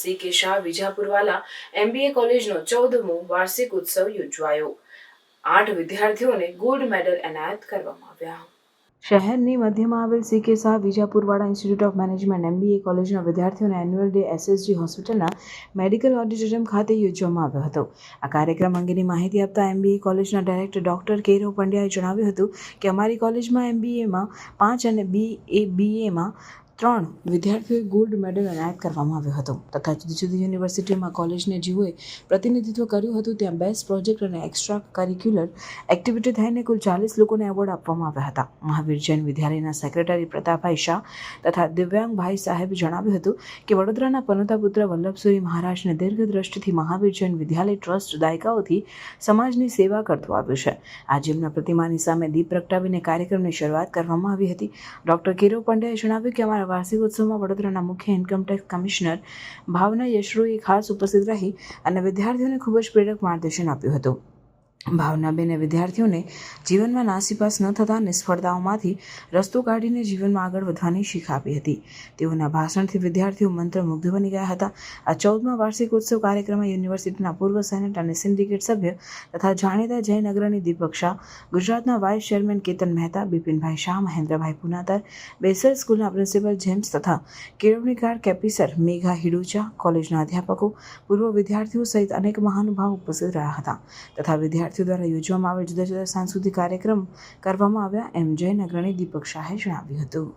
CK Shah વિજાપુરવાલા MBA કોલેજનો 14મો વાર્ષિક ઉત્સવ યોજાયો। 8 વિદ્યાર્થીઓને ગોલ્ડ મેડલ એનાયત કરવામાં આવ્યા। શહેરની મધ્યમાં આવેલ CK Shah Vijapurwada institute of management MBA કોલેજના વિદ્યાર્થીઓને એન્યુઅલ ડે SSG હોસ્પિટલના મેડિકલ ઓડિટોરિયમ ખાતે યોજવામાં આવ્યો હતો। આ કાર્યક્રમ અંગેની માહિતી આપતા MBA કોલેજના ડાયરેક્ટર ડોક્ટર કેરવ પંડ્યાએ જણાવ્યું હતું કે અમારી કોલેજમાં MBAમાં 5 અને BAમાં 3 વિદ્યાર્થીઓએ ગોલ્ડ મેડલ એનાયત કરવામાં આવ્યો હતો તથા જુદી જુદી યુનિવર્સિટીમાં કોલેજને જેઓએ પ્રતિનિધિત્વ કર્યું હતું ત્યાં બેસ્ટ પ્રોજેક્ટ અને એક્સ્ટ્રા કરિક્યુલર એક્ટિવિટી થઈને કુલ 40 લોકોને એવોર્ડ આપવામાં આવ્યા હતા। મહાવીર જૈન વિદ્યાલયના સેક્રેટરી પ્રતાપભાઈ શાહ તથા દિવ્યાંગભાઈ સાહેબે જણાવ્યું હતું કે વડોદરાના પનોતા પુત્ર વલ્લભસુરી મહારાજને દીર્ઘદ્રષ્ટિથી મહાવીર જૈન વિદ્યાલય ટ્રસ્ટ દાયકાઓથી સમાજની સેવા કરતું આવ્યું છે। આજે એમના પ્રતિમાની સામે દીપ પ્રગટાવીને કાર્યક્રમની શરૂઆત કરવામાં આવી હતી। ડોક્ટર કેરવ પંડ્યાએ જણાવ્યું કે અમારા વાર્ષિક ઉત્સવમાં વડોદરાના મુખ્ય ઇન્કમટેક્સ કમિશનર ભાવના યશરૂએ ખાસ ઉપસ્થિત રહી અને વિદ્યાર્થીઓને ખૂબ જ પ્રેરક માર્ગદર્શન આપ્યું હતું। ભાવનાબેને વિદ્યાર્થીઓને જીવનમાં નાસીપાસ ન થતા નિષ્ફળતાઓમાંથી રસ્તો કાઢીને જીવનમાં આગળ વધવાની શીખ આપી હતી। તેઓના ભાષણથી વિદ્યાર્થીઓ મંત્રમુગ્ધ બની ગયા હતા। આ 14મા વાર્ષિક ઉત્સવ કાર્યક્રમમાં યુનિવર્સિટીના પૂર્વ સેનેટ અને સિન્ડિકેટ સભ્ય તથા જાણીતા જૈન અગ્રણી દીપક શાહ, ગુજરાતના વાઇસ ચેરમેન કેતન મહેતા, બિપિનભાઈ શાહ, મહેન્દ્રભાઈ પુનાતર, બેસર સ્કૂલના પ્રિન્સિપલ જેમ્સ તથા કેળવણીકાર કેપિસર મેઘા હિડુચા, કોલેજના અધ્યાપકો, પૂર્વ વિદ્યાર્થીઓ સહિત અનેક મહાનુભાવો ઉપસ્થિત રહ્યા હતા તથા વિદ્યાર્થીઓ દ્વારા યોજવામાં આવેલ જુદા જુદા સાંસ્કૃતિક કાર્યક્રમ કરવામાં આવ્યા એમ જૈન અગ્રણી દીપક શાહે જણાવ્યું હતું।